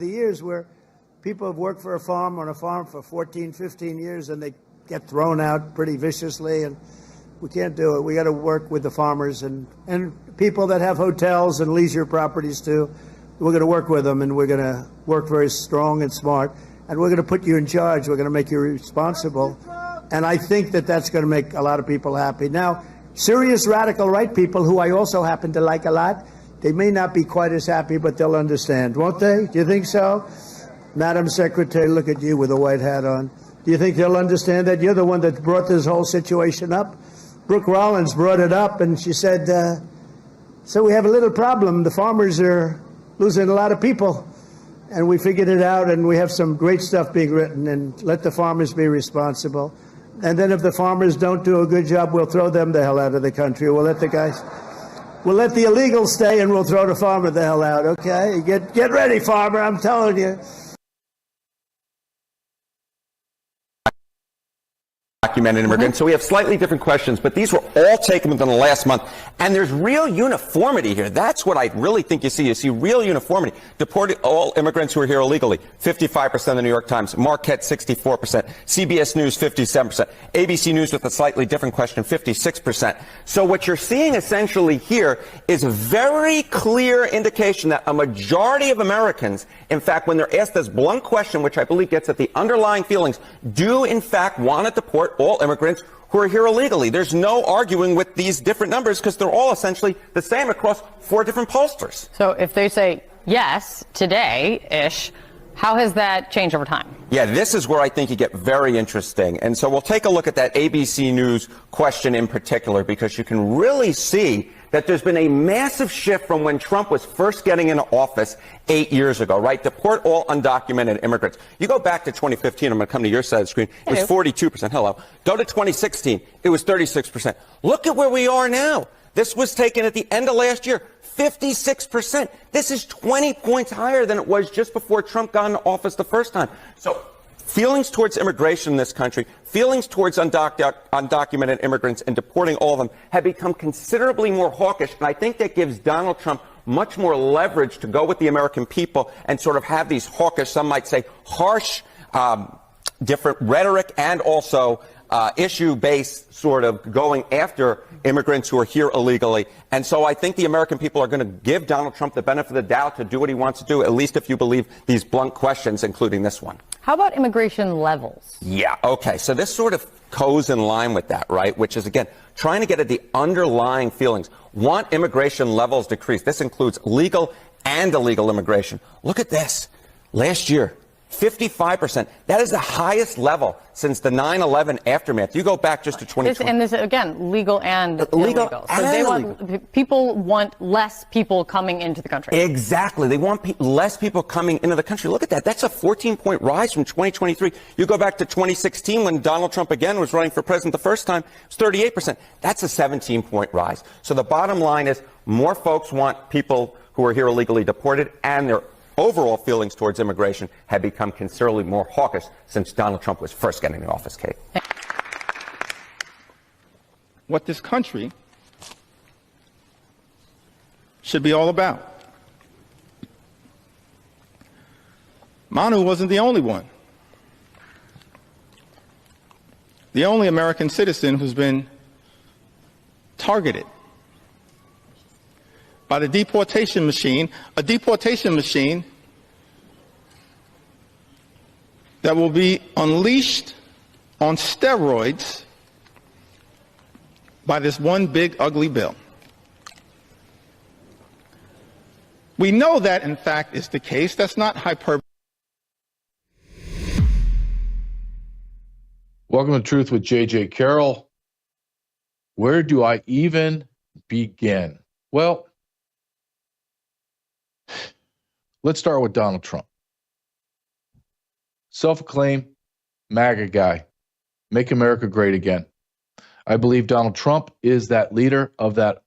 The years where people have worked for a farm on a farm for 14, 15 years and they get thrown out pretty viciously, and we can't do it. We got to work with the farmers and people that have hotels and leisure properties too. We're going to work with them, and we're going to work very strong and smart, and we're going to put you in charge. We're going to make you responsible, and I think that that's going to make a lot of people happy. Now, serious radical right people, who I also happen to like a lot, they may not be quite as happy, but they'll understand, won't they? Do you think so? Madam Secretary, look at you with a white hat on. Do you think they'll understand that? You're the one that brought this whole situation up. Brooke Rollins brought it up, and she said, so we have a little problem. The farmers are losing a lot of people. And we figured it out, and we have some great stuff being written, and let the farmers be responsible. And then if the farmers don't do a good job, we'll throw them the hell out of the country. We'll let the guys... We'll let the illegals stay, and we'll throw the farmer the hell out, okay? Get ready, farmer, I'm telling you. Documented immigrants. So we have slightly different questions, but these were all taken within the last month. And there's real uniformity here. That's what I really think you see. You see real uniformity. Deported all immigrants who are here illegally, 55% of the New York Times. Marquette, 64%. CBS News, 57%. ABC News with a slightly different question, 56%. So what you're seeing essentially here is a very clear indication that a majority of Americans, in fact, when they're asked this blunt question, which I believe gets at the underlying feelings, do in fact want to deport all immigrants who are here illegally. There's no arguing with these different numbers because they're all essentially the same across 4 different pollsters. So if they say yes today-ish, how has that changed over time? Yeah, this is where I think you get very interesting. And so we'll take a look at that ABC News question in particular, because you can really see that there's been a massive shift from when Trump was first getting into office 8 years ago, right? Deport all undocumented immigrants. You go back to 2015, I'm going to come to your side of the screen, it was 42%. Hello. Go to 2016, it was 36%. Look at where we are now. This was taken at the end of last year, 56%. This is 20 points higher than it was just before Trump got into office the first time. So feelings towards immigration in this country, feelings towards undocumented immigrants and deporting all of them have become considerably more hawkish. And I think that gives Donald Trump much more leverage to go with the American people and sort of have these hawkish, some might say harsh, different rhetoric and also issue-based sort of going after immigrants who are here illegally. And so I think the American people are going to give Donald Trump the benefit of the doubt to do what he wants to do, at least if you believe these blunt questions, including this one. How about immigration levels? Yeah, okay. So this sort of goes in line with that, right? Which is, again, trying to get at the underlying feelings. Want immigration levels decreased. This includes legal and illegal immigration. Look at this. Last year, 55%. That is the highest level since the 9/11 aftermath. You go back just to 2020. And this, again, legal and illegal. So people want less people coming into the country. Exactly. They want less people coming into the country. Look at that. That's a 14-point rise from 2023. You go back to 2016 when Donald Trump again was running for president the first time. It was 38%. That's a 17-point rise. So the bottom line is more folks want people who are here illegally deported, and their overall feelings towards immigration have become considerably more hawkish since Donald Trump was first getting in office, Kate. What this country should be all about. Manu wasn't the only one. The only American citizen who's been targeted by the deportation machine, a deportation machine that will be unleashed on steroids by this one big ugly bill. We know that, in fact, is the case. That's not hyperbole. Welcome to Truth with J.J. Carroll. Where do I even begin? Well, let's start with Donald Trump. Self-acclaimed MAGA guy. Make America great again. I believe Donald Trump is that leader of that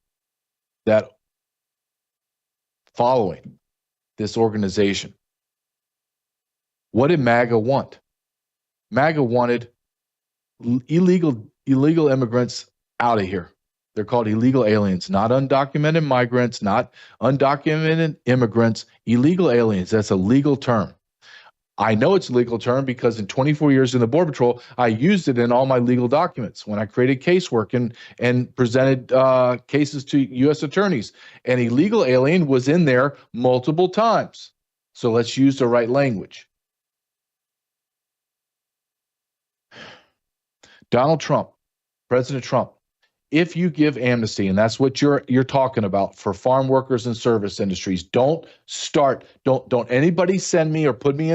following, this organization. What did MAGA want? MAGA wanted illegal immigrants out of here. They're called illegal aliens, not undocumented migrants, not undocumented immigrants, illegal aliens. That's a legal term. I know it's a legal term because in 24 years in the Border Patrol, I used it in all my legal documents when I created casework and presented cases to U.S. attorneys. An illegal alien was in there multiple times. So let's use the right language. Donald Trump, President Trump, if you give amnesty, and that's what you're talking about for farm workers and service industries, don't anybody send me or put me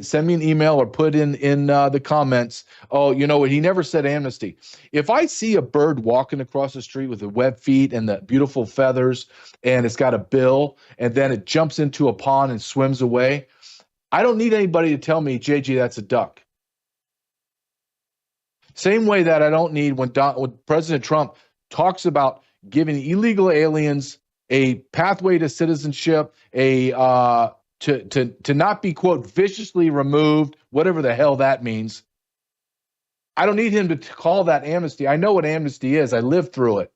send me an email or put in the comments, oh, you know what, he never said amnesty. If I see a bird walking across the street with the web feet and the beautiful feathers and it's got a bill and then it jumps into a pond and swims away, I don't need anybody to tell me, JG, that's a duck. Same way that I don't need when President Trump talks about giving illegal aliens a pathway to citizenship, to not be, quote, viciously removed, whatever the hell that means. I don't need him to call that amnesty. I know what amnesty is. I lived through it.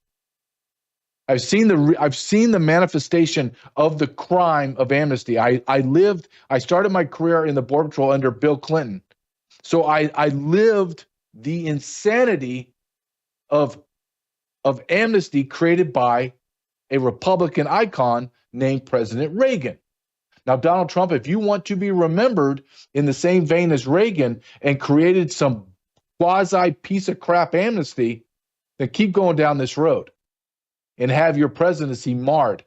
I've seen the manifestation of the crime of amnesty. I started my career in the Border Patrol under Bill Clinton. So I lived the insanity of amnesty created by a Republican icon named President Reagan. Now, Donald Trump, if you want to be remembered in the same vein as Reagan and created some quasi piece of crap amnesty, then keep going down this road and have your presidency marred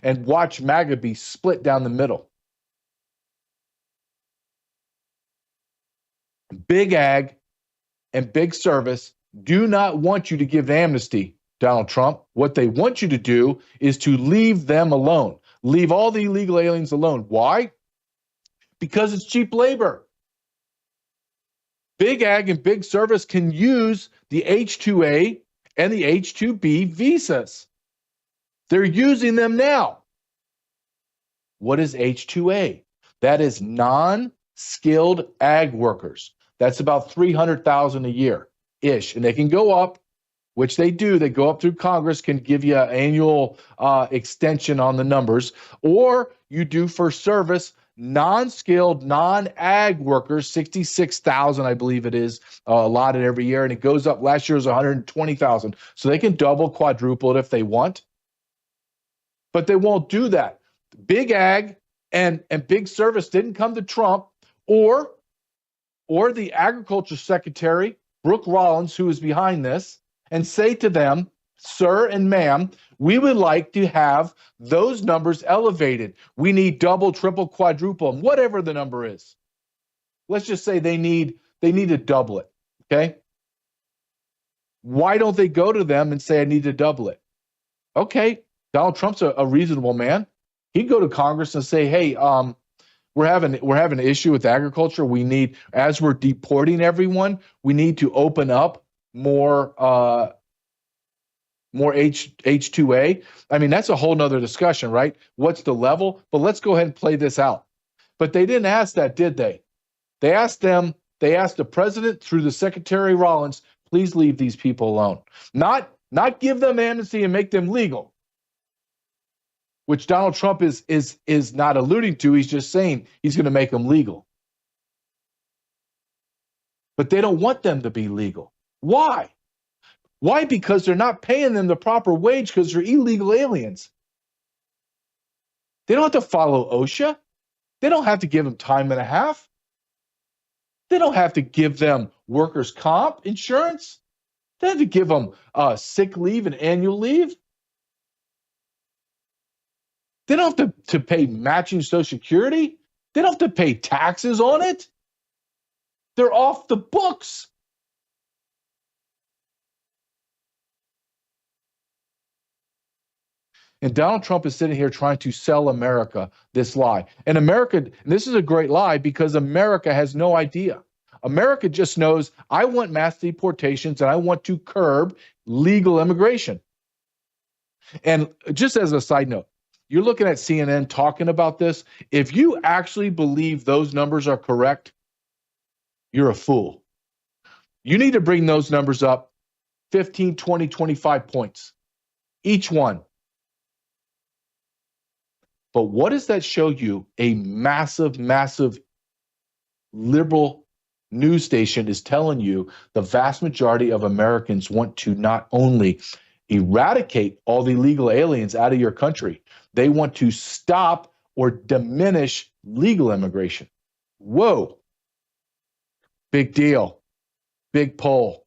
and watch MAGA be split down the middle. Big Ag and big service do not want you to give amnesty, Donald Trump. What they want you to do is to leave them alone. Leave all the illegal aliens alone. Why? Because it's cheap labor. Big Ag and big service can use the H-2A and the H-2B visas. They're using them now. What is H-2A? That is non-skilled ag workers. That's about 300,000 a year-ish. And they can go up, which they do. They go up through Congress, can give you an annual extension on the numbers. Or you do for service, non-skilled, non-ag workers, 66,000, I believe it is, allotted every year. And it goes up. Last year was 120,000. So they can double, quadruple it if they want. But they won't do that. Big Ag and big service didn't come to Trump or the Agriculture Secretary, Brooke Rollins, who is behind this, and say to them, sir and ma'am, we would like to have those numbers elevated. We need double, triple, quadruple, and whatever the number is. Let's just say they need to double it, okay? Why don't they go to them and say, I need to double it? Okay, Donald Trump's a reasonable man. He'd go to Congress and say, hey, we're having an issue with agriculture. We need, as we're deporting everyone, we need to open up more H-2A. I mean, that's a whole nother discussion, right? What's the level? But let's go ahead and play this out. But they didn't ask that, did they? They asked the president through the Secretary Rollins, please leave these people alone. Not give them amnesty and make them legal, which Donald Trump is not alluding to. He's just saying he's going to make them legal. But they don't want them to be legal. Why? Why? Because they're not paying them the proper wage because they're illegal aliens. They don't have to follow OSHA. They don't have to give them time and a half. They don't have to give them workers' comp insurance. They have to give them sick leave and annual leave. They don't have to pay matching Social Security. They don't have to pay taxes on it. They're off the books. And Donald Trump is sitting here trying to sell America this lie. And this is a great lie because America has no idea. America just knows, I want mass deportations and I want to curb legal immigration. And just as a side note, you're looking at CNN talking about this. If you actually believe those numbers are correct, you're a fool. You need to bring those numbers up 15, 20, 25 points. Each one. But what does that show you? A massive, massive liberal news station is telling you the vast majority of Americans want to not only eradicate all the illegal aliens out of your country, they want to stop or diminish legal immigration. Whoa. Big deal. Big poll.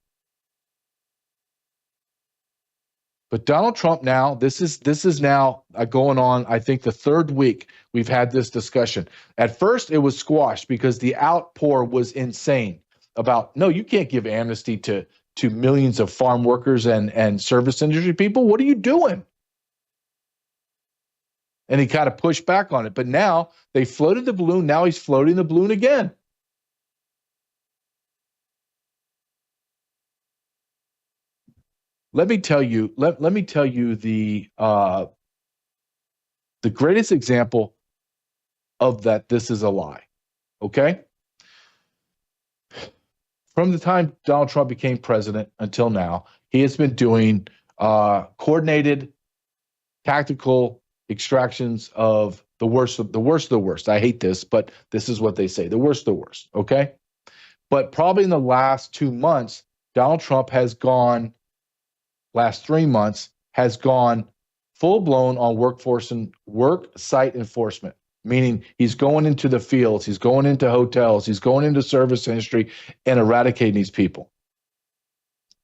But Donald Trump now, this is now going on, I think, the third week we've had this discussion. At first, it was squashed because the outpour was insane about, no, you can't give amnesty to millions of farm workers and service industry people. What are you doing? And he kind of pushed back on it. But now they floated the balloon. Now he's floating the balloon again. Let me tell you the greatest example of that this is a lie. Okay? From the time Donald Trump became president until now, he has been doing coordinated tactical extractions of the worst of the worst. I hate this, but this is what they say, the worst of the worst, okay? But probably in the last 2 months, Donald Trump has gone, last 3 months, has gone full-blown on workforce and work site enforcement, meaning he's going into the fields, he's going into hotels, he's going into service industry and eradicating these people.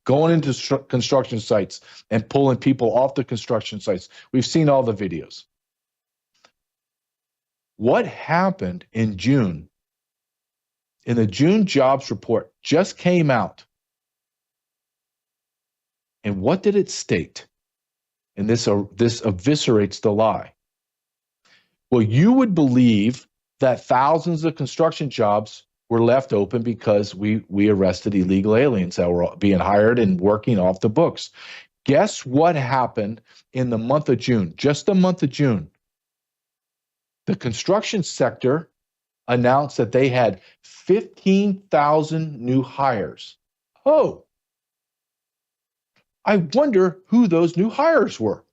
Going into construction sites and pulling people off the construction sites. We've seen all the videos. What happened in June? In the June jobs report just came out. And what did it state? And this eviscerates the lie. Well, you would believe that thousands of construction jobs were left open because we arrested illegal aliens that were being hired and working off the books. Guess what happened in the month of June? Just the month of June. The construction sector announced that they had 15,000 new hires. Oh, I wonder who those new hires were.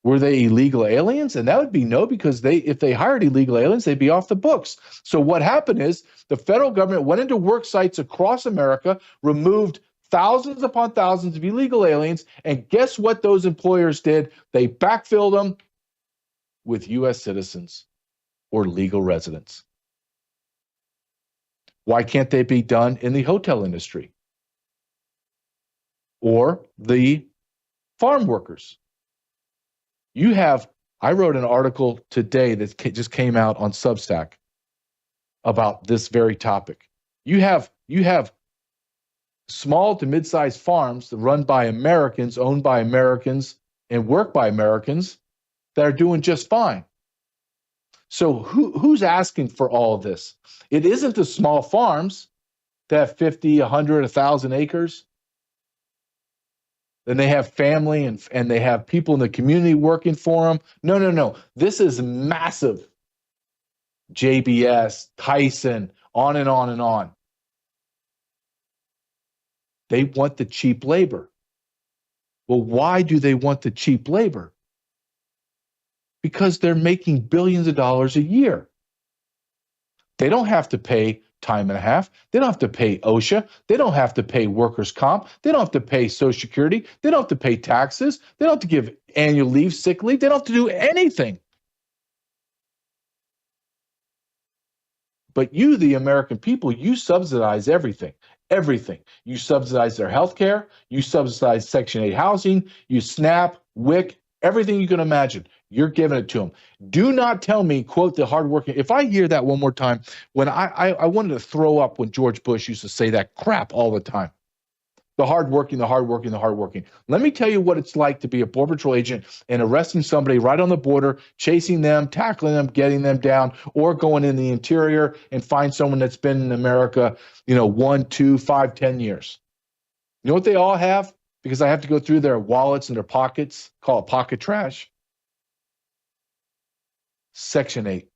Were they illegal aliens? And that would be no, because if they hired illegal aliens, they'd be off the books. So what happened is the federal government went into work sites across America, removed thousands upon thousands of illegal aliens, and guess what those employers did? They backfilled them with U.S. citizens or legal residents. Why can't they be done in the hotel industry or the farm workers? I wrote an article today that just came out on Substack about this very topic. You have small to mid-sized farms run by Americans, owned by Americans, and worked by Americans that are doing just fine. So who's asking for all of this? It isn't the small farms that have 50, 100, 1,000 acres. Then they have family and they have people in the community working for them. No. This is massive. JBS, Tyson, on and on and on. They want the cheap labor. Well, why do they want the cheap labor? Because they're making billions of dollars a year. They don't have to pay time and a half. They don't have to pay OSHA. They don't have to pay workers' comp. They don't have to pay Social Security. They don't have to pay taxes. They don't have to give annual leave, sick leave. They don't have to do anything. But you, the American people, you subsidize everything. Everything. You subsidize their health care. You subsidize Section 8 housing. You SNAP, WIC, everything you can imagine. You're giving it to them. Do not tell me, quote, the hardworking. If I hear that one more time, when I wanted to throw up when George Bush used to say that crap all the time. The hardworking, the hardworking, the hardworking. Let me tell you what it's like to be a Border Patrol agent and arresting somebody right on the border, chasing them, tackling them, getting them down, or going in the interior and find someone that's been in America, 1, 2, 5, 10 years. You know what they all have? Because I have to go through their wallets and their pockets, call it pocket trash. Section 8,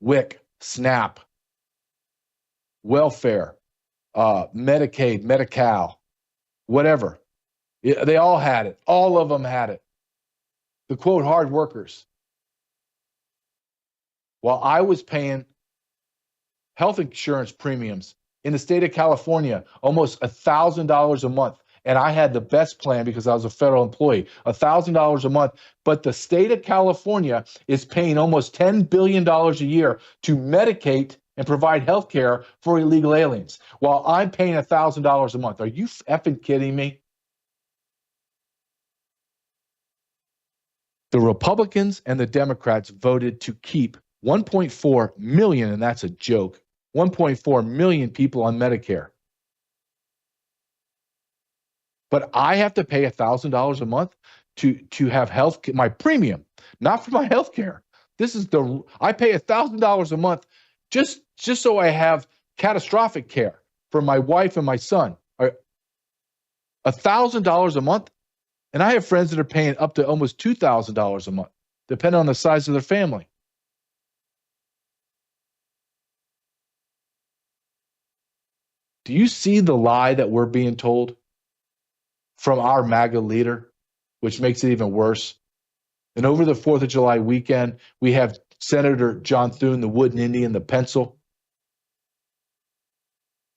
WIC, SNAP, welfare, Medicaid, Medi-Cal, whatever. They all had it. All of them had it. The quote, hard workers. While I was paying health insurance premiums in the state of California, almost $1,000 a month. And I had the best plan because I was a federal employee, $1,000 a month. But the state of California is paying almost $10 billion a year to medicate and provide health care for illegal aliens, while I'm paying $1,000 a month. Are you effing kidding me? The Republicans and the Democrats voted to keep 1.4 million, and that's a joke, 1.4 million people on Medicare. But I have to pay $1,000 a month to have health, my premium, not for my health care. I pay $1,000 a month just so I have catastrophic care for my wife and my son. $1,000 a month, and I have friends that are paying up to almost $2,000 a month, depending on the size of their family. Do you see the lie that we're being told from our MAGA leader, which makes it even worse? And over the 4th of July weekend, we have Senator John Thune, the wooden Indian, the pencil.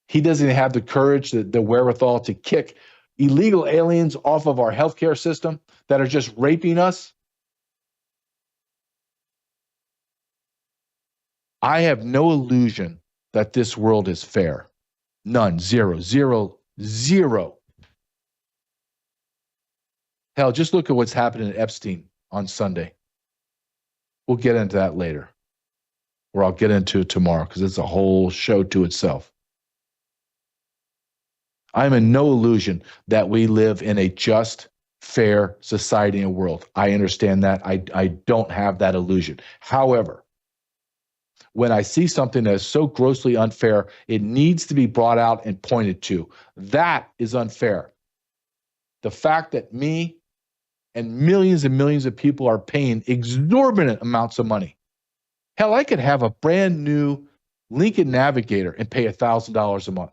He doesn't have the courage, the wherewithal to kick illegal aliens off of our healthcare system that are just raping us. I have no illusion that this world is fair. None. Zero. Zero. Zero. Hell, just look at what's happening at Epstein on Sunday. We'll get into that later, or I'll get into it tomorrow because it's a whole show to itself. I'm in no illusion that we live in a just, fair society and world. I understand that. I don't have that illusion. However, when I see something that is so grossly unfair, it needs to be brought out and pointed to. That is unfair. The fact that me and millions of people are paying exorbitant amounts of money. Hell, I could have a brand new Lincoln Navigator and pay $1,000 a month.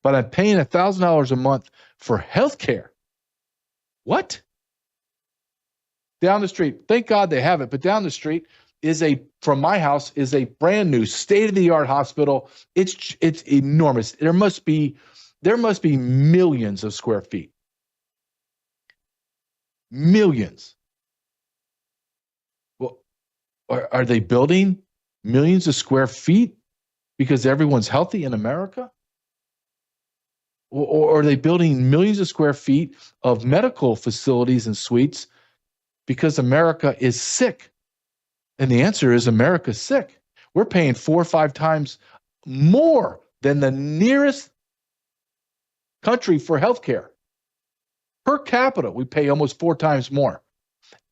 But I'm paying $1,000 a month for health care. What? Down the street, thank God they have it, but down the street from my house is a brand new state-of-the-art hospital. It's enormous. There must be millions of square feet. Millions. Well, are they building millions of square feet because everyone's healthy in America? Or are they building millions of square feet of medical facilities and suites because America is sick? And the answer is America's sick. We're paying 4 or 5 times more than the nearest country for healthcare. Per capita, we pay almost 4 times more.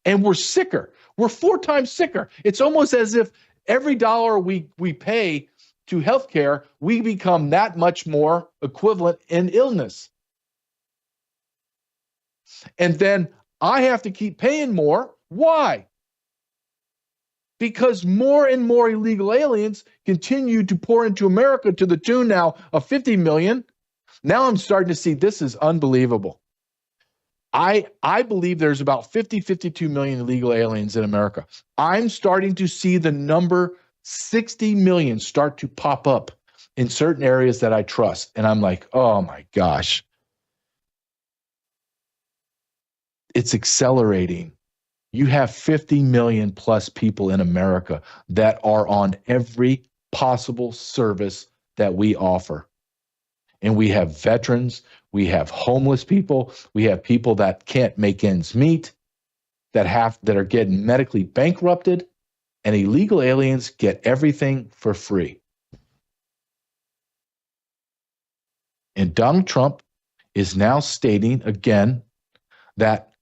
And we're sicker. We're 4 times sicker. It's almost as if every dollar we pay to healthcare, we become that much more equivalent in illness. And then I have to keep paying more. Why? Because more and more illegal aliens continue to pour into America to the tune now of 50 million. Now I'm starting to see this is unbelievable. I believe there's about 52 million illegal aliens in America. I'm starting to see the number 60 million start to pop up in certain areas that I trust. And I'm like, oh my gosh. It's accelerating. You have 50 million plus people in America that are on every possible service that we offer. And we have veterans, we have homeless people, we have people that can't make ends meet, that are getting medically bankrupted, and illegal aliens get everything for free. And Donald Trump is now stating again that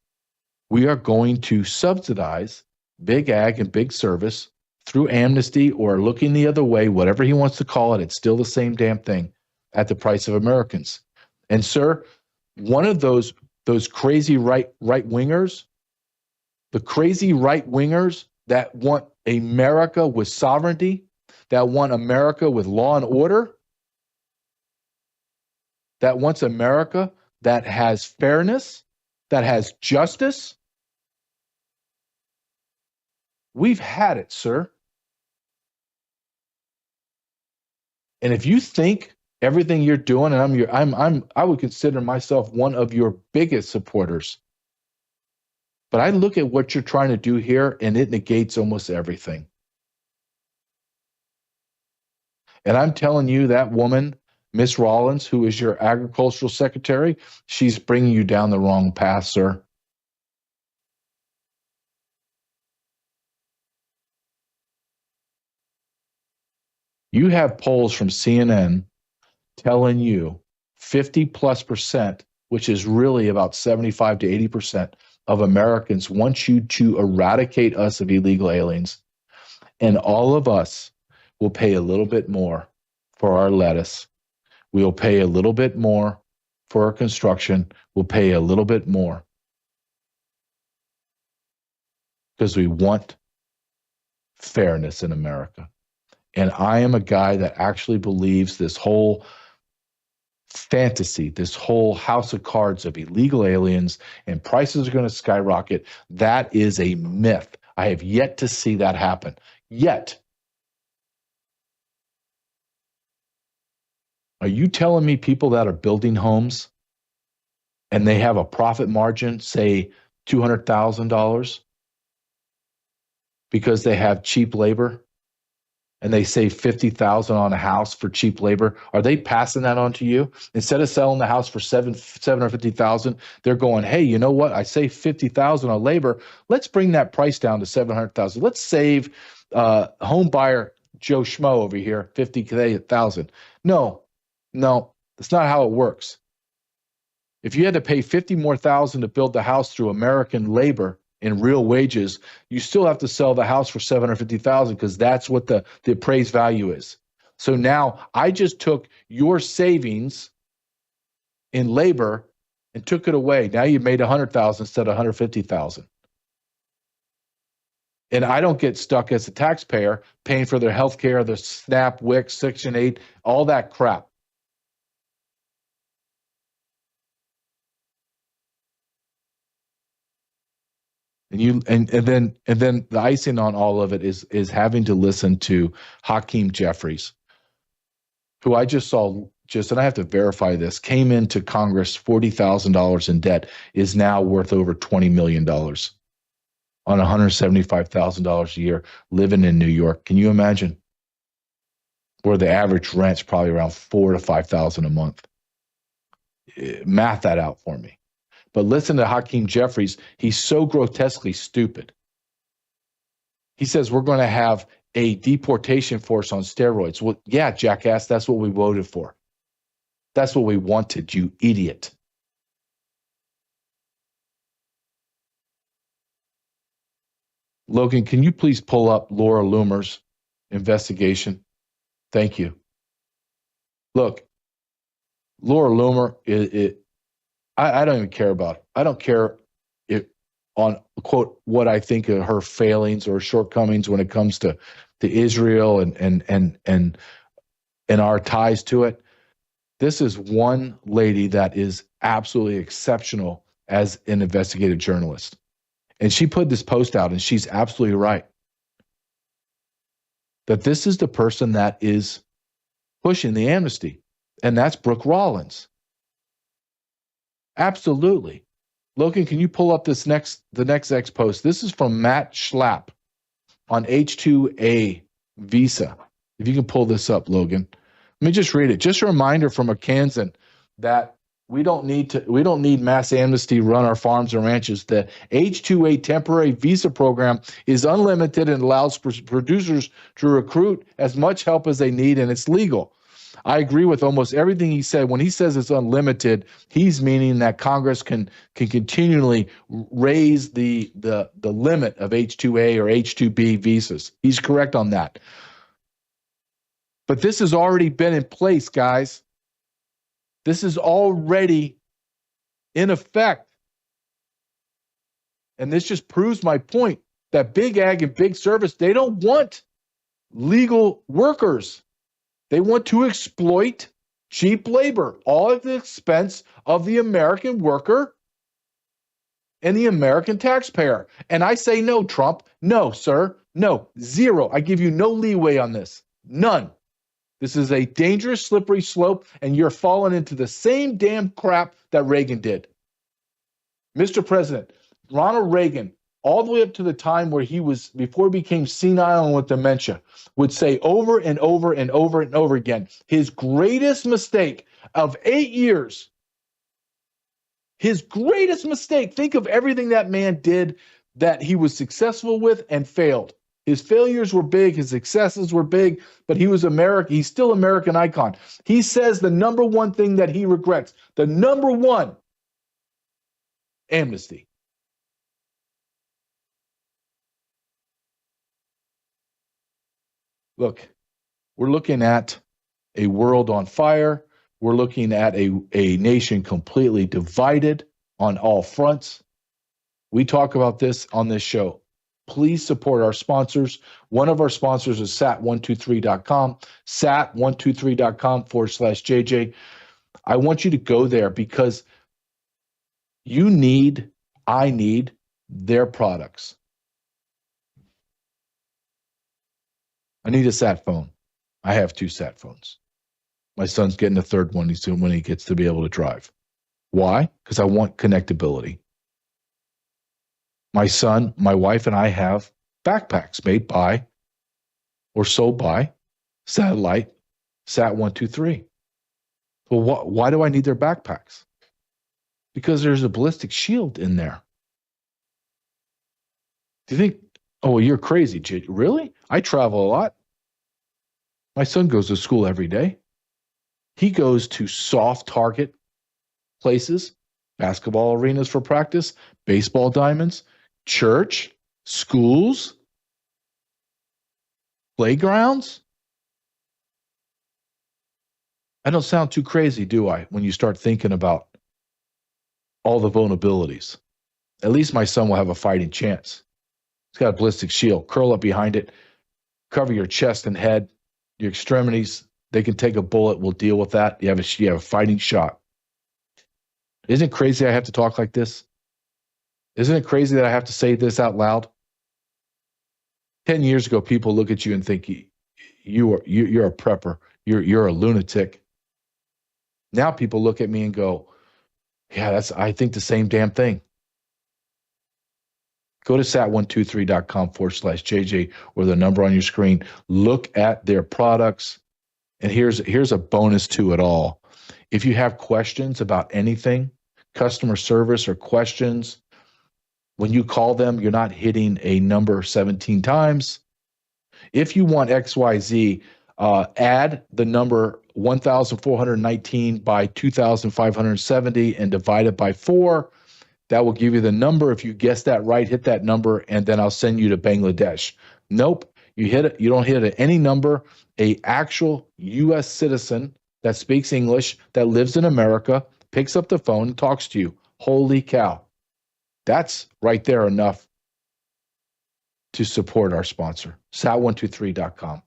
we are going to subsidize big ag and big service through Amnesty or looking the other way, whatever he wants to call it. It's still the same damn thing at the price of Americans. And sir, one of those crazy right wingers, the crazy right wingers that want America with sovereignty, that want America with law and order, that wants America that has fairness, that has justice, we've had it, sir. And if you think everything you're doing, and I would consider myself one of your biggest supporters. But I look at what you're trying to do here, and it negates almost everything. And I'm telling you, that woman, Miss Rollins, who is your agricultural secretary, she's bringing you down the wrong path, sir. You have polls from CNN telling you 50+%, which is really about 75 to 80% of Americans want you to eradicate us of illegal aliens. And all of us will pay a little bit more for our lettuce. We'll pay a little bit more for our construction. We'll pay a little bit more because we want fairness in America. And I am a guy that actually believes this whole fantasy, this whole house of cards of illegal aliens and prices are going to skyrocket, that is a myth. I have yet to see that happen. Yet. Are you telling me people that are building homes and they have a profit margin, say $200,000, because they have cheap labor and they save $50,000 on a house for cheap labor? Are they passing that on to you? Instead of selling the house for $750,000, they're going, hey, you know what? I saved $50,000 on labor. Let's bring that price down to $700,000. Let's save home buyer Joe Schmo over here $50,000. No, that's not how it works. If you had to pay $50,000 more to build the house through American labor in real wages, you still have to sell the house for $750,000 because that's what the appraised value is. So now I just took your savings in labor and took it away. Now you made $100,000 instead of $150,000. And I don't get stuck as a taxpayer paying for their health care, their SNAP, WIC, Section 8, all that crap. And then the icing on all of it is having to listen to Hakee Jeffries, who I just saw, and I have to verify this, came into Congress $40,000 in debt, is now worth over $20 million on $175,000 a year, living in New York. Can you imagine? Where the average rent's probably around $4,000 to $5,000 a month. Math that out for me. But listen to Hakee Jeffries. He's so grotesquely stupid. He says we're going to have a deportation force on steroids. Well, yeah, jackass, that's what we voted for. That's what we wanted, you idiot. Logan, can you please pull up Laura Loomer's investigation? Thank you. Look, Laura Loomer, I don't even care about it. I don't care on, quote, what I think of her failings or shortcomings when it comes to Israel and our ties to it. This is one lady that is absolutely exceptional as an investigative journalist. And she put this post out, and she's absolutely right. That this is the person that is pushing the amnesty, and that's Brooke Rollins. Absolutely. Logan, can you pull up the next X post? This is from Matt Schlapp on H-2A visa. If you can pull this up, Logan. Let me just read it. Just a reminder from a Kansan that we don't need mass amnesty to run our farms and ranches. The H-2A temporary visa program is unlimited and allows producers to recruit as much help as they need, and it's legal. I agree with almost everything he said. When he says it's unlimited, he's meaning that Congress can continually raise the limit of H-2A or H-2B visas. He's correct on that. But this has already been in place, guys. This is already in effect. And this just proves my point that big ag and big service, they don't want legal workers. They want to exploit cheap labor, all at the expense of the American worker and the American taxpayer. And I say no, Trump. No, sir. No. Zero. I give you no leeway on this. None. This is a dangerous, slippery slope, and you're falling into the same damn crap that Reagan did. Mr. President, Ronald Reagan, all the way up to the time where he was, before he became senile and with dementia, would say over and over and over and over again, his greatest mistake of 8 years, his greatest mistake, think of everything that man did that he was successful with and failed. His failures were big, his successes were big, but he was American. He's still American icon. He says the number one thing that he regrets, the number one, amnesty. Look, we're looking at a world on fire. We're looking at a nation completely divided on all fronts. We talk about this on this show. Please support our sponsors. One of our sponsors is sat123.com, sat123.com/JJ. I want you to go there because I need their products. I need a sat phone. I have 2 sat phones. My son's getting a third one soon when he gets to be able to drive. Why? Because I want connectability. My son, my wife, and I have backpacks made by or sold by Satellite Sat123. Well, why do I need their backpacks? Because there's a ballistic shield in there. Do you think, oh, you're crazy, Jay? Really? I travel a lot. My son goes to school every day. He goes to soft target places, basketball arenas for practice, baseball diamonds, church, schools, playgrounds. I don't sound too crazy, do I, when you start thinking about all the vulnerabilities? At least my son will have a fighting chance. He's got a ballistic shield. Curl up behind it. Cover your chest and head, your extremities. They can take a bullet. We'll deal with that. You have a fighting shot. Isn't it crazy I have to talk like this? Isn't it crazy that I have to say this out loud? 10 years ago, people look at you and think you're a prepper. You're a lunatic. Now people look at me and go, yeah, I think the same damn thing. Go to sat123.com/JJ or the number on your screen. Look at their products. And here's a bonus to it all. If you have questions about anything, customer service or questions, when you call them, you're not hitting a number 17 times. If you want XYZ, add the number 1,419 by 2,570 and divide it by 4. That will give you the number. If you guess that right, hit that number, and then I'll send you to Bangladesh. Nope. You hit it. You don't hit any number. A actual U.S. citizen that speaks English, that lives in America, picks up the phone and talks to you. Holy cow. That's right there enough to support our sponsor, sat123.com.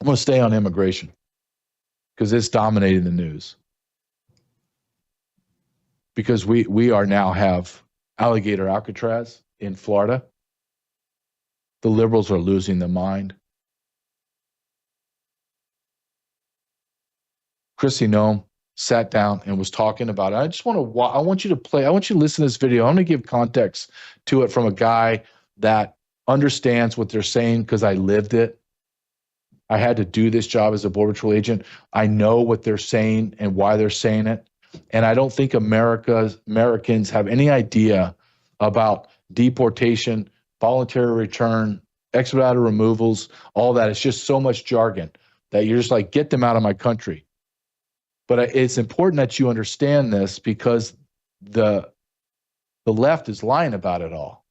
I'm going to stay on immigration because it's dominating the news. Because we are now have alligator Alcatraz in Florida. The liberals are losing their mind. Kristi Noem sat down and was talking about it. I want you to listen to this video. I want to give context to it from a guy that understands what they're saying because I lived it. I had to do this job as a Border Patrol agent. I know what they're saying and why they're saying it. And I don't think Americans have any idea about deportation, voluntary return, expedited removals, all that. It's just so much jargon that you're just like, get them out of my country. But it's important that you understand this because the left is lying about it all.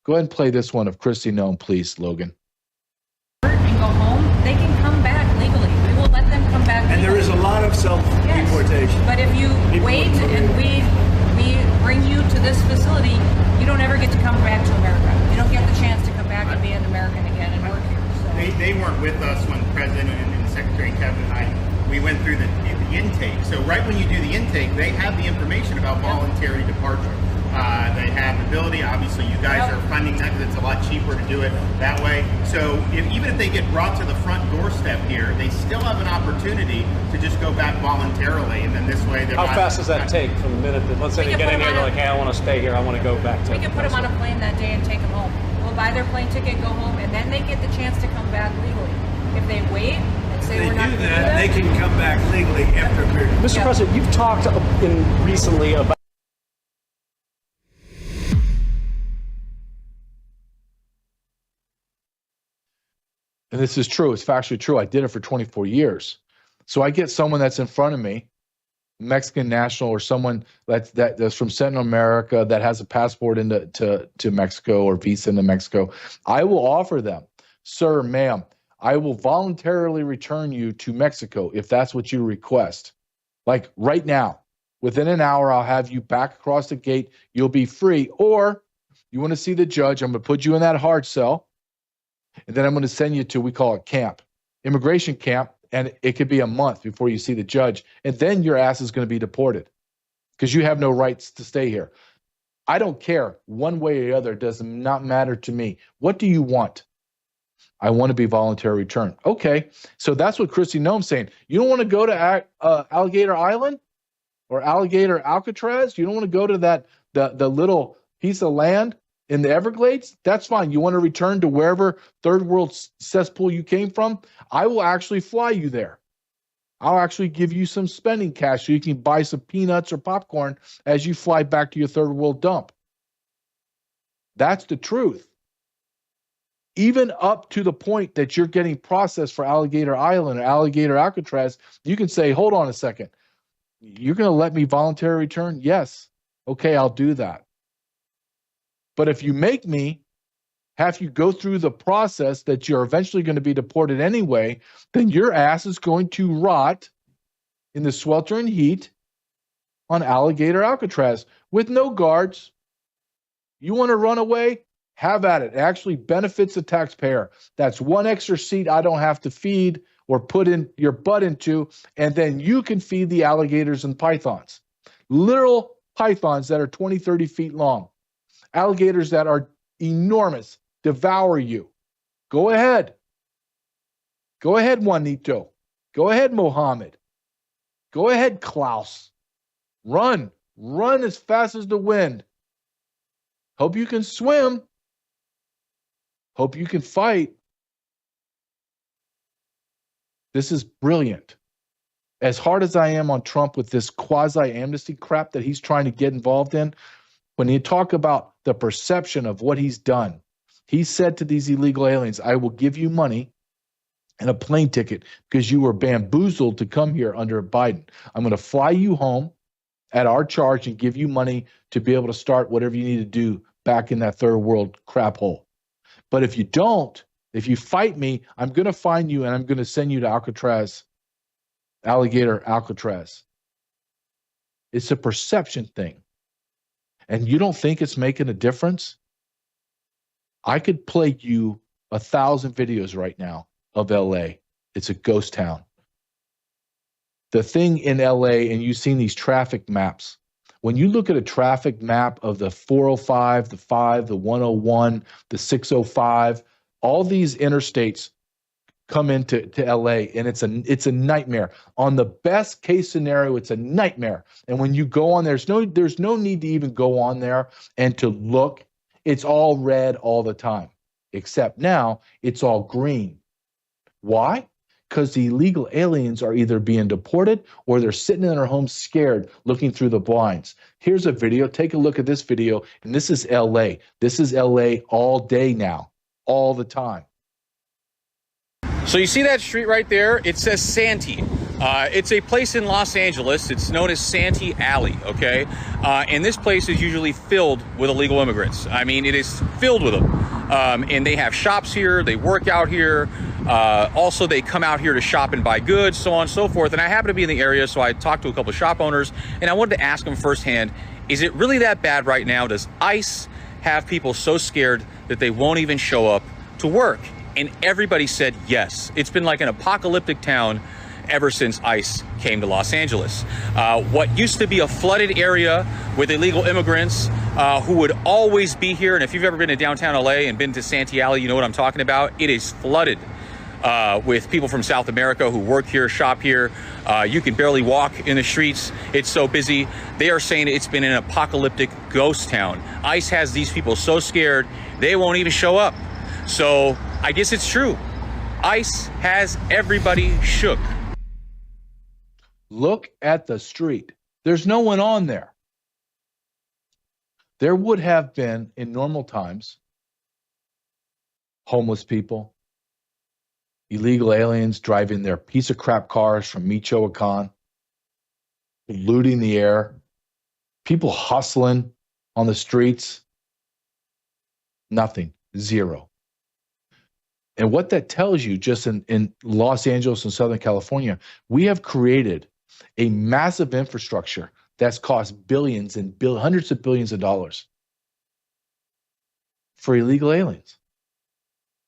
Go ahead and play this one of Kristi Noem, please, Logan. And go home, they can come back legally. We will let them come back legally. And there is a lot of self-deportation. Yes, but if you wait and we bring you to this facility, you don't ever get to come back to America. You don't get the chance to come back and be an American again and work here. So. They weren't with us when the President and Secretary Kevin and we went through the intake. So right when you do the intake, they have the information about voluntary departure. They have the ability. Obviously, you guys are funding that because it's a lot cheaper to do it that way. So even if they get brought to the front doorstep here, they still have an opportunity to just go back voluntarily, and then this way they're How fast does that take from the minute that, let's say they get in here and they're like, hey, I want to stay here, I want to go back to... We can put them on a plane that day and take them home. We'll buy their plane ticket, go home, and then they get the chance to come back legally. If they wait and say we're not going to do that, they can come back legally after a period. Mr. President, you've talked recently about... And this is true. It's factually true. I did it for 24 years. So I get someone that's in front of me, Mexican national, or someone that's from Central America that has a passport to Mexico or visa into Mexico. I will offer them, sir, ma'am, I will voluntarily return you to Mexico if that's what you request. Like right now, within an hour, I'll have you back across the gate. You'll be free. Or you want to see the judge, I'm going to put you in that hard cell. And then I'm going to send you to, we call it camp, immigration camp, and it could be a month before you see the judge. And then your ass is going to be deported because you have no rights to stay here. I don't care one way or the other. It does not matter to me. What do you want? I want to be voluntary return. Okay, so that's what Kristi Noem's saying. You don't want to go to Alligator Island or Alligator Alcatraz? You don't want to go to the little piece of land in the Everglades? That's fine. You want to return to wherever third world cesspool you came from? I will actually fly you there. I'll actually give you some spending cash so you can buy some peanuts or popcorn as you fly back to your third world dump. That's the truth. Even up to the point that you're getting processed for Alligator Island or Alligator Alcatraz, you can say, hold on a second. You're going to let me voluntarily return? Yes. Okay, I'll do that. But if you make me have you go through the process that you're eventually going to be deported anyway, then your ass is going to rot in the sweltering heat on Alligator Alcatraz with no guards. You want to run away? Have at it. It actually benefits the taxpayer. That's one extra seat I don't have to feed or put in your butt into, and then you can feed the alligators and pythons. Literal pythons that are 20, 30 feet long. Alligators that are enormous, devour you. Go ahead. Go ahead, Juanito. Go ahead, Mohammed. Go ahead, Klaus. Run. Run as fast as the wind. Hope you can swim. Hope you can fight. This is brilliant. As hard as I am on Trump with this quasi-amnesty crap that he's trying to get involved in, when you talk about the perception of what he's done, he said to these illegal aliens, I will give you money and a plane ticket because you were bamboozled to come here under Biden. I'm going to fly you home at our charge and give you money to be able to start whatever you need to do back in that third world crap hole. But if you don't, if you fight me, I'm going to find you and I'm going to send you to Alcatraz, Alligator Alcatraz. It's a perception thing. And you don't think it's making a difference? I could play you 1,000 videos right now of LA. It's a ghost town. The thing in LA, and you've seen these traffic maps. When you look at a traffic map of the 405, the 5, the 101, the 605, all these interstates come into LA, and it's a nightmare. On the best case scenario, it's a nightmare. And when you go on, there's no need to even go on there and to look. It's all red all the time, except now it's all green. Why? Because the illegal aliens are either being deported or they're sitting in their homes scared, looking through the blinds. Here's a video. Take a look at this video, and this is LA. This is LA all day now, all the time. So you see that street right there? It says Santi. It's a place in Los Angeles. It's known as Santi Alley, okay? And this place is usually filled with illegal immigrants. I mean, it is filled with them. And they have shops here. They work out here. Also, they come out here to shop and buy goods, so on and so forth. And I happen to be in the area, so I talked to a couple of shop owners, and I wanted to ask them firsthand, is it really that bad right now? Does ICE have people so scared that they won't even show up to work? And everybody said yes. It's been like an apocalyptic town ever since ICE came to Los Angeles. What used to be a flooded area with illegal immigrants who would always be here, and if you've ever been to downtown LA and been to Santi Alley, you know what I'm talking about. It is flooded with people from South America who work here, shop here. You can barely walk in the streets. It's so busy. They are saying it's been an apocalyptic ghost town. ICE has these people so scared, they won't even show up. So I guess it's true. ICE has everybody shook. Look at the street. There's no one on there. There would have been, in normal times, homeless people, illegal aliens driving their piece of crap cars from Michoacan, polluting the air, people hustling on the streets. Nothing. Zero. And what that tells you, just in Los Angeles and Southern California, we have created a massive infrastructure that's cost billions and hundreds of billions of dollars for illegal aliens,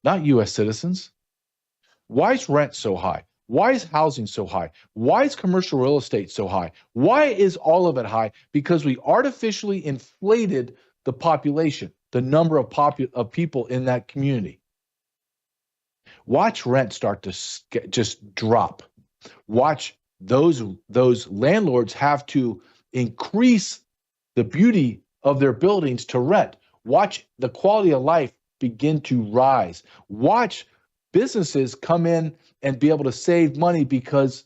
not U.S. citizens. Why is rent so high? Why is housing so high? Why is commercial real estate so high? Why is all of it high? Because we artificially inflated the population, the number of people in that community. Watch rent start to just drop. Watch those landlords have to increase the beauty of their buildings to rent. Watch the quality of life begin to rise. Watch businesses come in and be able to save money because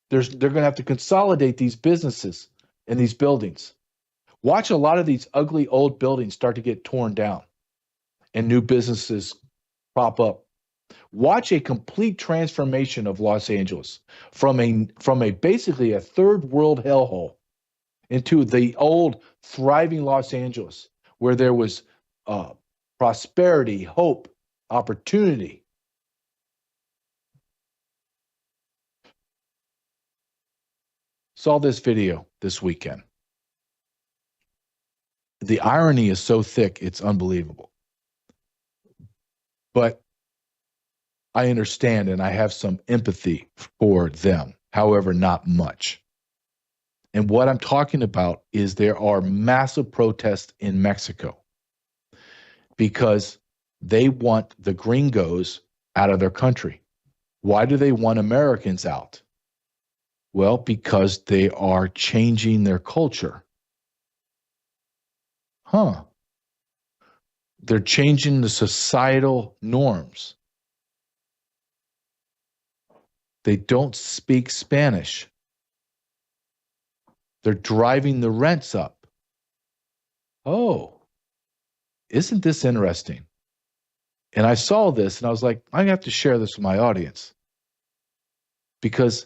they're going to have to consolidate these businesses and these buildings. Watch a lot of these ugly old buildings start to get torn down and new businesses pop up. Watch a complete transformation of Los Angeles from a basically a third world hellhole into the old thriving Los Angeles where there was prosperity, hope, opportunity. Saw this video this weekend. The irony is so thick, it's unbelievable. But I understand and I have some empathy for them, however, not much. And what I'm talking about is there are massive protests in Mexico because they want the gringos out of their country. Why do they want Americans out? Well, because they are changing their culture. They're changing the societal norms. They don't speak Spanish. They're driving the rents up. Oh, isn't this interesting? And I saw this and I was like, I have to share this with my audience. Because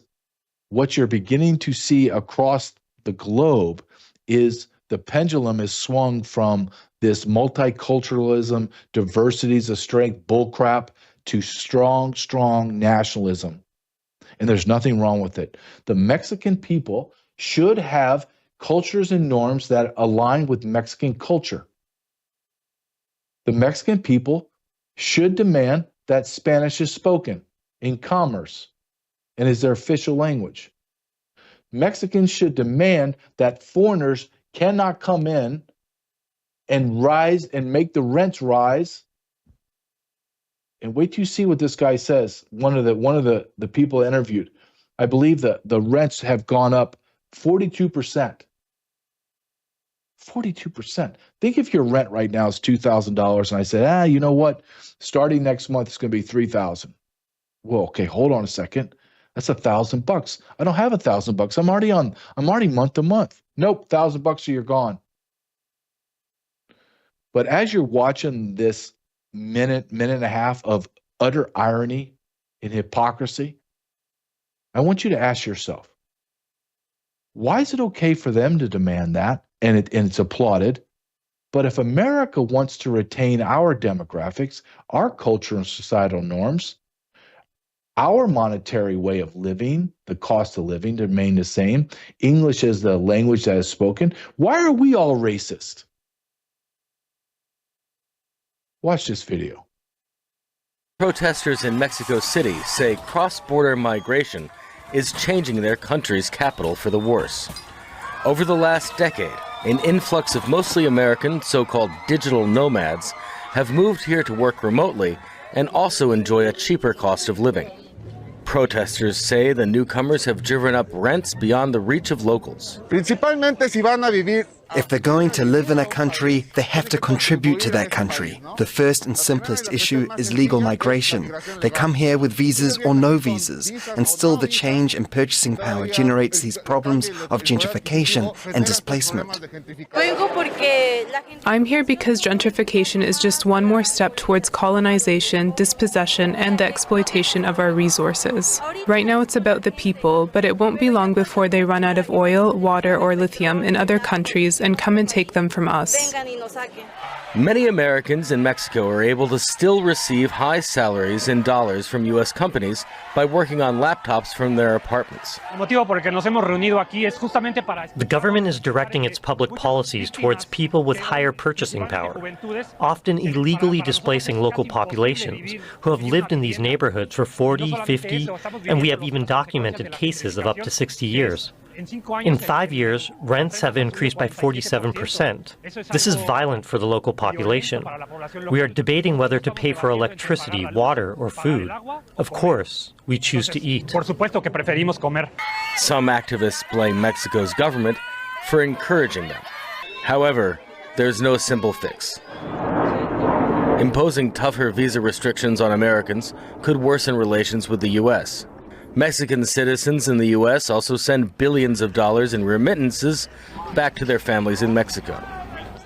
what you're beginning to see across the globe is the pendulum is swung from this multiculturalism, diversity is a strength bullcrap to strong, strong nationalism. And there's nothing wrong with it. The Mexican people should have cultures and norms that align with Mexican culture. The Mexican people should demand that Spanish is spoken in commerce and is their official language. Mexicans should demand that foreigners cannot come in and rise and make the rents rise. And wait till you see what this guy says. One of the people interviewed, I believe that the rents have gone up 42%. 42%. Think if your rent right now is $2,000 and I said, you know what? Starting next month it's going to be $3,000. Well, okay, hold on a second. That's $1,000. I don't have $1,000. I'm already month to month. Nope, $1,000 so you're gone. But as you're watching this minute and a half of utter irony and hypocrisy, I want you to ask yourself, why is it okay for them to demand that and it's applauded? But if America wants to retain our demographics, our culture and societal norms, our monetary way of living, the cost of living to remain the same, English as the language that is spoken, why are we all racist? Watch this video. Protesters in Mexico City say cross-border migration is changing their country's capital for the worse. Over the last decade, an influx of mostly American so-called digital nomads have moved here to work remotely and also enjoy a cheaper cost of living. Protesters say the newcomers have driven up rents beyond the reach of locals. If they're going to live in a country, they have to contribute to that country. The first and simplest issue is legal migration. They come here with visas or no visas, and still the change in purchasing power generates these problems of gentrification and displacement. I'm here because gentrification is just one more step towards colonization, dispossession, and the exploitation of our resources. Right now it's about the people, but it won't be long before they run out of oil, water, or lithium in other countries and come and take them from us. Many Americans in Mexico are able to still receive high salaries in dollars from U.S. companies by working on laptops from their apartments. The government is directing its public policies towards people with higher purchasing power, often illegally displacing local populations who have lived in these neighborhoods for 40, 50, and we have even documented cases of up to 60 years. In 5 years, rents have increased by 47%. This is violent for the local population. We are debating whether to pay for electricity, water, or food. Of course, we choose to eat. Some activists blame Mexico's government for encouraging them. However, there's no simple fix. Imposing tougher visa restrictions on Americans could worsen relations with the U.S. Mexican citizens in the U.S. also send billions of dollars in remittances back to their families in Mexico.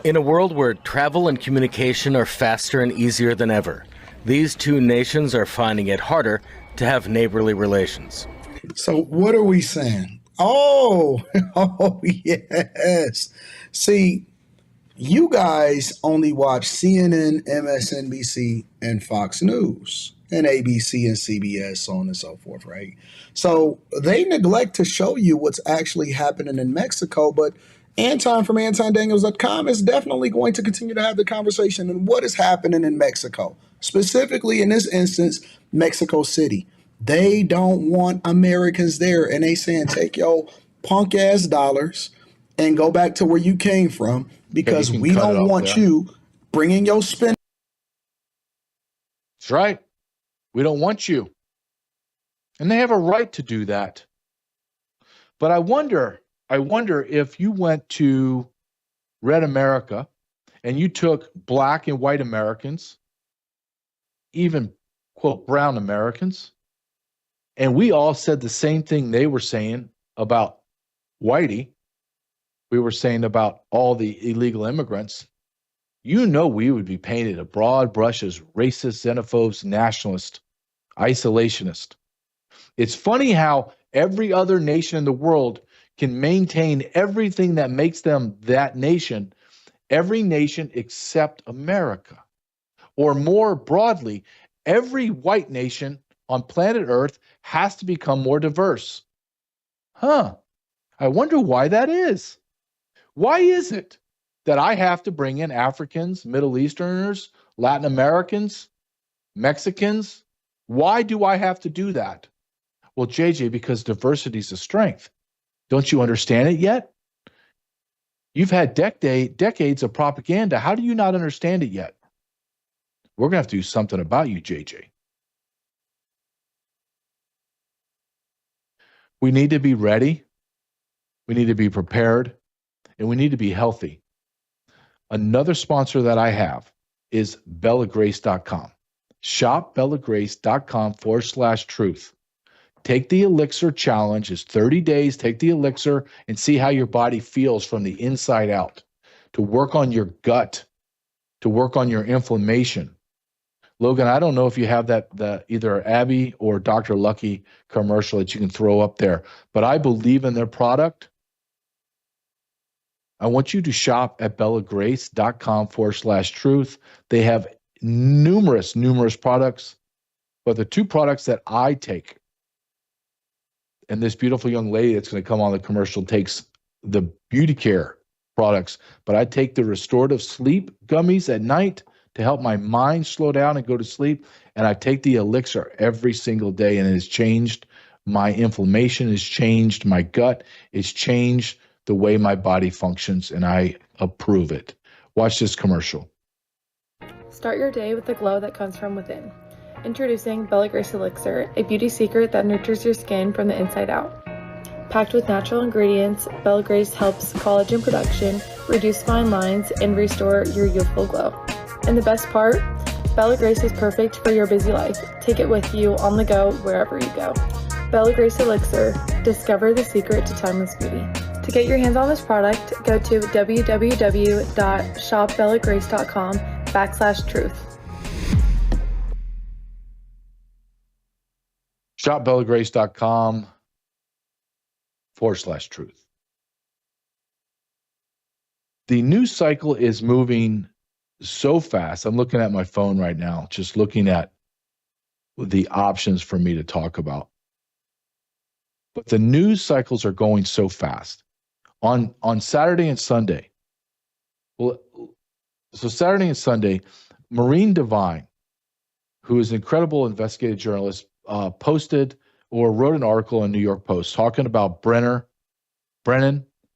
In a world where travel and communication are faster and easier than ever, these two nations are finding it harder to have neighborly relations. So what are we saying? Oh, yes. See, you guys only watch CNN, MSNBC, and Fox News, and ABC and CBS, so on and so forth, right? So they neglect to show you what's actually happening in Mexico, but Anton from AntonDaniels.com is definitely going to continue to have the conversation on what is happening in Mexico, specifically in this instance, Mexico City. They don't want Americans there, and they saying take your punk ass dollars and go back to where you came from because we don't want you bringing your spend. That's right. We don't want you. And they have a right to do that. But I wonder if you went to Red America and you took black and white Americans, even, quote, brown Americans, and we all said the same thing they were saying about Whitey, we were saying about all the illegal immigrants, you know we would be painted a broad brush as racist, xenophobes, nationalist, isolationist. It's funny how every other nation in the world can maintain everything that makes them that nation, every nation except America. Or more broadly, every white nation on planet Earth has to become more diverse. I wonder why that is. Why is it that I have to bring in Africans, Middle Easterners, Latin Americans, Mexicans? Why do I have to do that? Well, JJ, because diversity is a strength. Don't you understand it yet? You've had decades of propaganda. How do you not understand it yet? We're going to have to do something about you, JJ. We need to be ready. We need to be prepared. And we need to be healthy. Another sponsor that I have is bellagrace.com. Shop bellagrace.com/truth. Take the Elixir Challenge. It's 30 days. Take the Elixir and see how your body feels from the inside out. To work on your gut, to work on your inflammation. Logan, I don't know if you have the either Abby or Dr. Lucky commercial that you can throw up there, but I believe in their product. I want you to shop at bellagrace.com/truth. They have numerous products, but the two products that I take, and this beautiful young lady that's going to come on the commercial takes the beauty care products, but I take the restorative sleep gummies at night, to help my mind slow down and go to sleep. And I take the elixir every single day, and it has changed my inflammation, has changed my gut, it's changed the way my body functions, and I approve it. Watch this commercial. Start your day with the glow that comes from within. Introducing Bella Grace Elixir, a beauty secret that nurtures your skin from the inside out. Packed with natural ingredients, Bella Grace helps collagen production, reduce fine lines, and restore your youthful glow. And the best part, Bella Grace is perfect for your busy life. Take it with you on the go wherever you go. Bella Grace Elixir, discover the secret to timeless beauty. To get your hands on this product, go to www.shopbellagrace.com/truth. shopbellagrace.com/truth. The news cycle is moving so fast. I'm looking at my phone right now, just looking at the options for me to talk about. But the news cycles are going so fast. On Saturday and Sunday, Saturday and Sunday, Maureen Devine, who is an incredible investigative journalist, posted or wrote an article in New York Post talking about Brennan,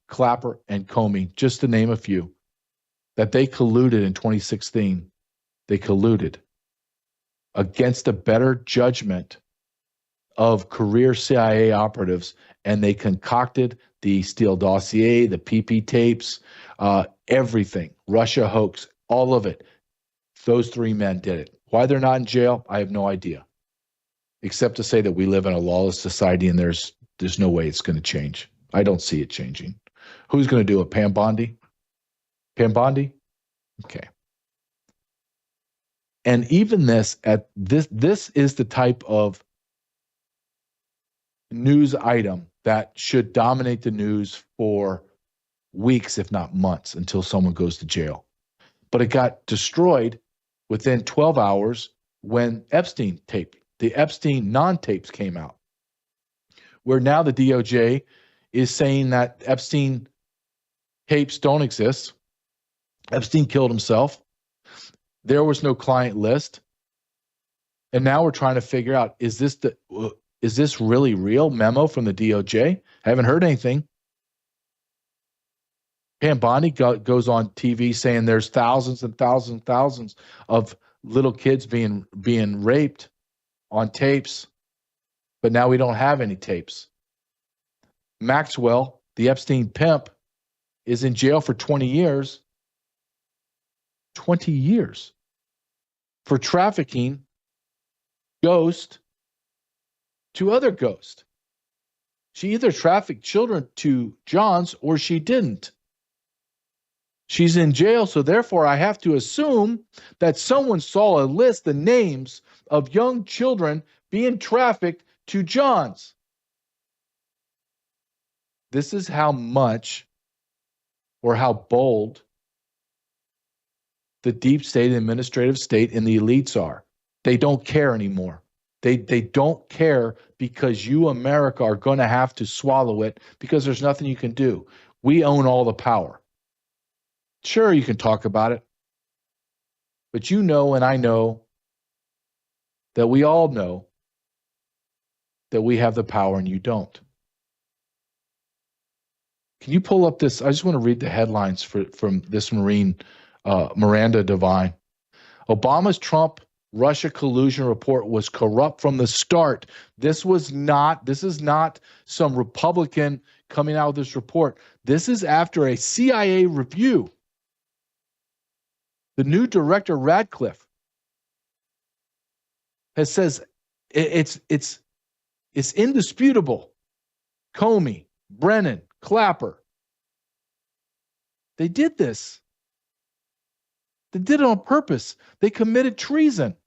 Clapper, and Comey, just to name a few, that they colluded in 2016. They colluded against a better judgment of career CIA operatives, and they concocted the Steele dossier, the PP tapes, everything, Russia hoax, all of it. Those three men did it. Why they're not in jail, I have no idea, except to say that we live in a lawless society and there's no way it's going to change. I don't see it changing. Who's going to do it? Pam Bondi? Pam Bondi? Okay. And even this is the type of news item that should dominate the news for weeks, if not months, until someone goes to jail. But it got destroyed within 12 hours when the Epstein non-tapes came out, where now the DOJ is saying that Epstein tapes don't exist. Epstein killed himself. There was no client list. And now we're trying to figure out, is this really real memo from the DOJ? I haven't heard anything. Pam Bondi goes on TV saying there's thousands and thousands and thousands of little kids being raped on tapes, but now we don't have any tapes. Maxwell, the Epstein pimp, is in jail for 20 years. 20 years for trafficking Ghost to other Ghost. She either trafficked children to Johns or she didn't. She's in jail, so therefore I have to assume that someone saw a list of names of young children being trafficked to Johns. This is how much or how bold the deep state, administrative state, and the elites are. They don't care anymore. They don't care because you, America, are going to have to swallow it because there's nothing you can do. We own all the power. Sure, you can talk about it, but you know and I know that we all know that we have the power and you don't. Can you pull up this? I just want to read the headlines from this Miranda Devine. Obama's Trump-Russia collusion report was corrupt from the start. This is not some Republican coming out with this report. This is after a CIA review. The new director, Radcliffe, says it's indisputable. Comey, Brennan, Clapper, they did this. They did it on purpose. They committed treason.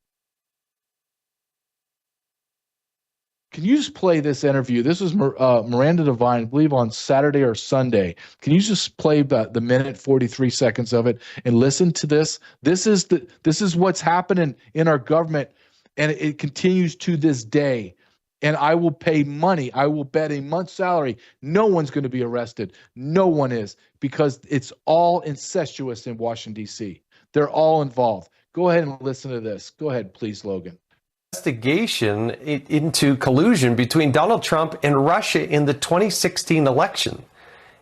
Can you just play this interview? This was Miranda Devine, I believe, on Saturday or Sunday. Can you just play the minute 43 seconds of it and listen to this? This is what's happening in our government, and it continues to this day. And I will pay money. I will bet a month's salary. No one's going to be arrested. No one is, because it's all incestuous in Washington, D.C. They're all involved. Go ahead and listen to this. Go ahead, please, Logan. Investigation into collusion between Donald Trump and Russia in the 2016 election.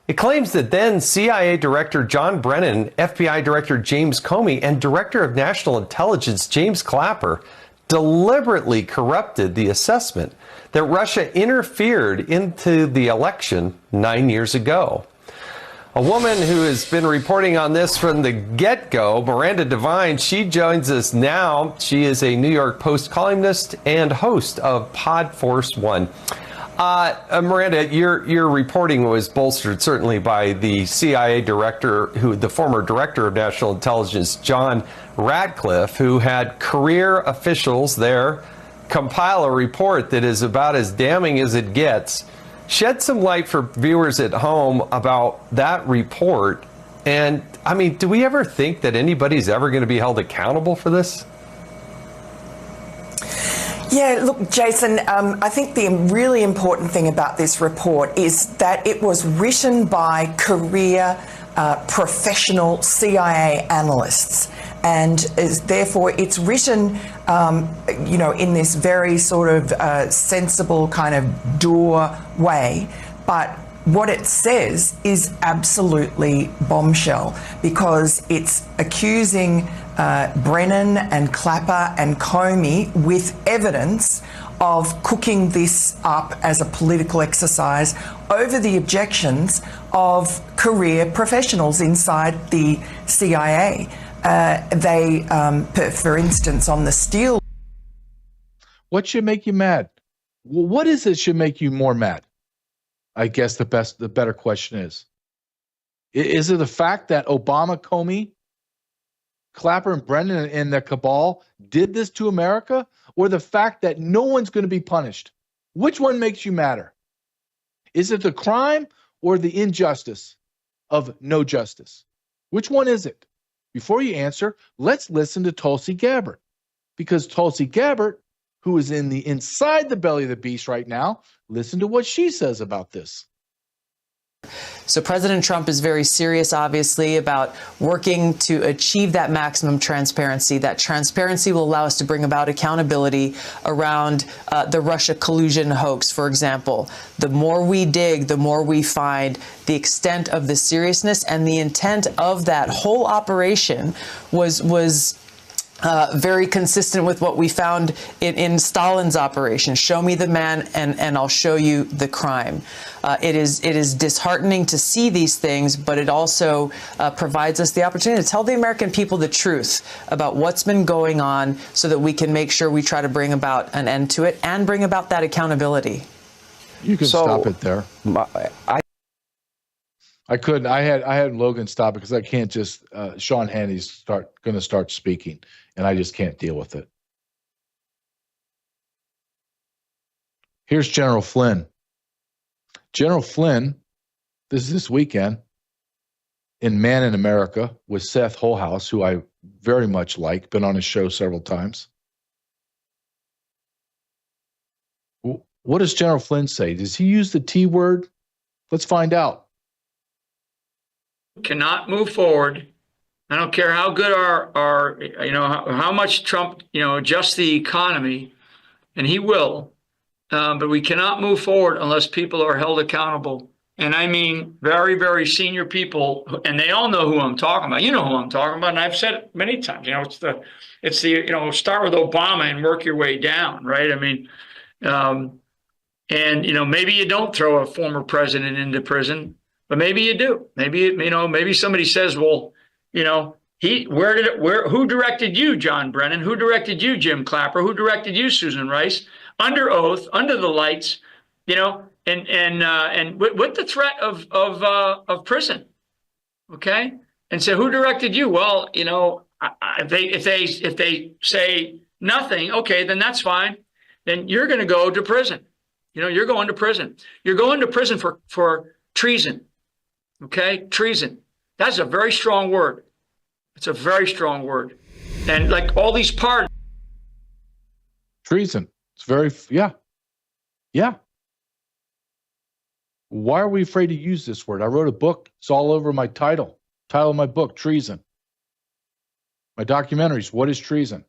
It claims that then CIA Director John Brennan, FBI Director James Comey, and Director of National Intelligence James Clapper deliberately corrupted the assessment that Russia interfered into the election 9 years ago. A woman who has been reporting on this from the get-go, Miranda Devine, she joins us now. She is a New York Post columnist and host of Pod Force One. Miranda, your reporting was bolstered certainly by the CIA director, the former director of national intelligence, John Ratcliffe, who had career officials there compile a report that is about as damning as it gets. Shed some light for viewers at home about that report. And I mean, do we ever think that anybody's ever going to be held accountable for this? Yeah, look, Jason, I think the really important thing about this report is that it was written by career professional CIA analysts, and therefore it's written, in this very sort of sensible kind of door way, but what it says is absolutely bombshell, because it's accusing Brennan and Clapper and Comey with evidence of cooking this up as a political exercise over the objections of career professionals inside the CIA. For instance, on the Steele. What should make you mad? Well, what is it should make you more mad? I guess the better question is it the fact that Obama, Comey, Clapper, and Brennan and the cabal did this to America, or the fact that no one's going to be punished? Which one makes you madder? Is it the crime or the injustice of no justice? Which one is it? Before you answer, let's listen to Tulsi Gabbard, because Tulsi Gabbard, who is inside the belly of the beast right now, listen to what she says about this. So President Trump is very serious, obviously, about working to achieve that maximum transparency. That transparency will allow us to bring about accountability around the Russia collusion hoax, for example. The more we dig, the more we find the extent of the seriousness, and the intent of that whole operation was very consistent with what we found in Stalin's operation. Show me the man and I'll show you the crime. It is disheartening to see these things, but it also provides us the opportunity to tell the American people the truth about what's been going on, so that we can make sure we try to bring about an end to it and bring about that accountability. You can stop it there. I couldn't. I had Logan stop it because I can't just Sean Hannity's going to start speaking, and I just can't deal with it. Here's General Flynn. General Flynn, this weekend in Man in America with Seth Holhouse, who I very much like, been on his show several times. What does General Flynn say? Does he use the T word? Let's find out. Cannot move forward. I don't care how good our how much Trump, adjusts the economy, and he will, but we cannot move forward unless people are held accountable. And I mean very, very senior people, and they all know who I'm talking about. You know who I'm talking about, and I've said it many times. It's the start with Obama and work your way down, right? I mean, and maybe you don't throw a former president into prison. But maybe you do. Maybe somebody says, well, who directed you, John Brennan? Who directed you, Jim Clapper? Who directed you, Susan Rice? Under oath, under the lights, and with the threat of prison. Okay. And so who directed you? Well, if they say nothing, okay, then that's fine. Then you're going to go to prison. You're going to prison. You're going to prison for treason. Okay, treason. That's a very strong word. It's a very strong word. And like all these parties. Treason. It's very, yeah. Yeah. Why are we afraid to use this word? I wrote a book. It's all over my title of my book, Treason. My documentaries, what is treason?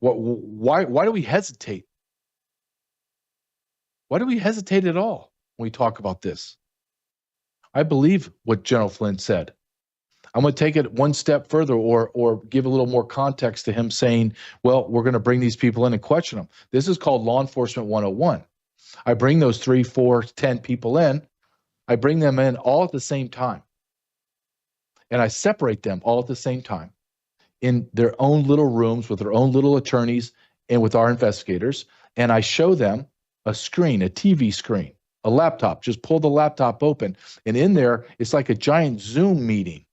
Why do we hesitate? Why do we hesitate at all when we talk about this? I believe what General Flynn said. I'm going to take it one step further or give a little more context to him saying, well, we're going to bring these people in and question them. This is called Law Enforcement 101. I bring those 3, 4, 10 people in. I bring them in all at the same time. And I separate them all at the same time in their own little rooms with their own little attorneys and with our investigators. And I show them a screen, a TV screen, a laptop. Just pull the laptop open. And in there, it's like a giant Zoom meeting.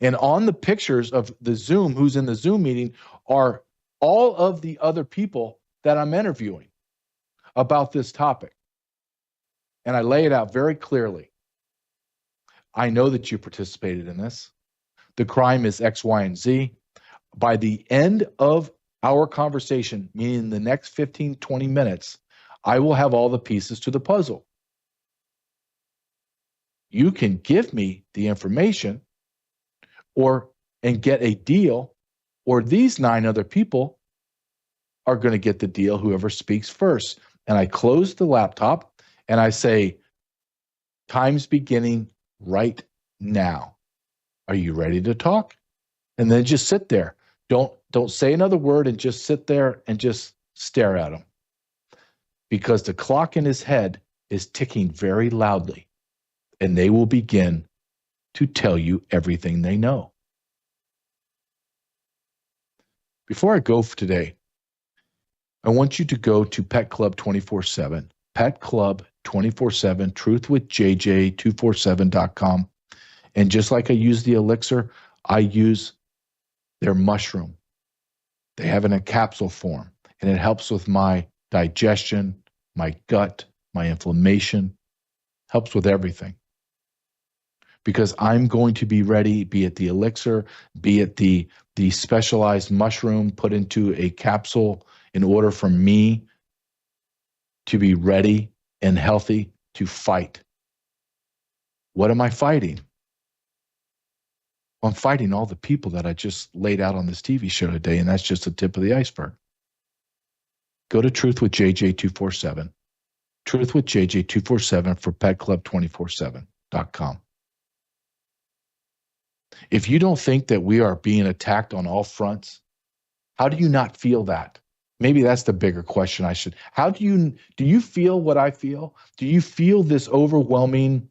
And on the pictures of the Zoom, who's in the Zoom meeting, are all of the other people that I'm interviewing about this topic. And I lay it out very clearly. I know that you participated in this. The crime is X, Y, and Z. By the end of our conversation, meaning the next 15, 20 minutes, I will have all the pieces to the puzzle. You can give me the information and get a deal, or these 9 other people are going to get the deal, whoever speaks first. And I close the laptop and I say, time's beginning right now. Are you ready to talk? And then just sit there. Don't say another word and just sit there and just stare at him. Because the clock in his head is ticking very loudly, and they will begin to tell you everything they know. Before I go for today, I want you to go to Pet Club 24/7, Pet Club 24/7, truthwithjj247.com. And just like I use the elixir, I use their mushroom. They have it in a capsule form, and it helps with my digestion, my gut, my inflammation, helps with everything. Because I'm going to be ready, be it the elixir, be it the specialized mushroom put into a capsule in order for me to be ready and healthy to fight. What am I fighting? Well, I'm fighting all the people that I just laid out on this TV show today, and that's just the tip of the iceberg. Go to truthwithjj247, truthwithjj247 for petclub247.com. If you don't think that we are being attacked on all fronts, how do you not feel that? Maybe that's the bigger question I should. How do you feel what I feel? Do you feel this overwhelming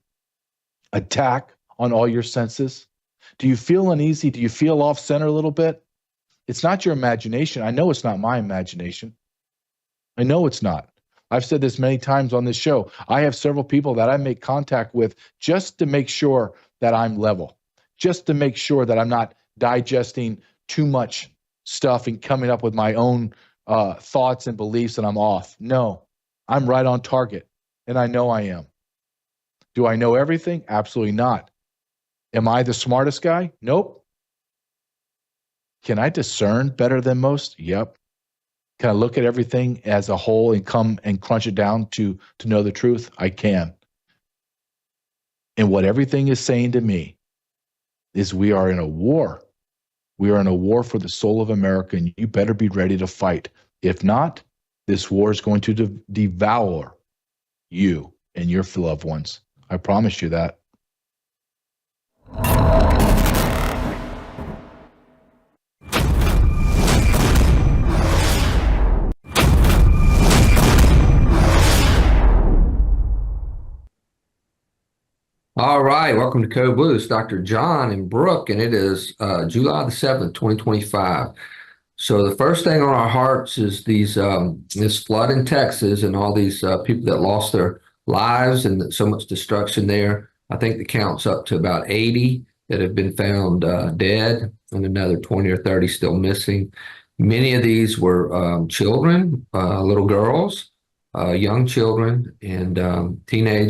attack on all your senses? Do you feel uneasy? Do you feel off center a little bit? It's not your imagination. I know it's not my imagination. I know it's not. I've said this many times on this show. I have several people that I make contact with just to make sure that I'm level, just to make sure that I'm not digesting too much stuff and coming up with my own thoughts and beliefs and I'm off. No, I'm right on target, and I know I am. Do I know everything? Absolutely not. Am I the smartest guy? Nope. Can I discern better than most? Yep. Can I look at everything as a whole and come and crunch it down to know the truth? I can. And what everything is saying to me is we are in a war. We are in a war for the soul of America, and you better be ready to fight. If not, this war is going to devour you and your loved ones. I promise you that. All right, welcome to Code Blue. It's Dr. John and Brooke, and it is July the 7th, 2025. So the first thing on our hearts is this flood in Texas and all these people that lost their lives and so much destruction there. I think the count's up to about 80 that have been found dead and another 20 or 30 still missing. Many of these were children, little girls, young children, and teenagers.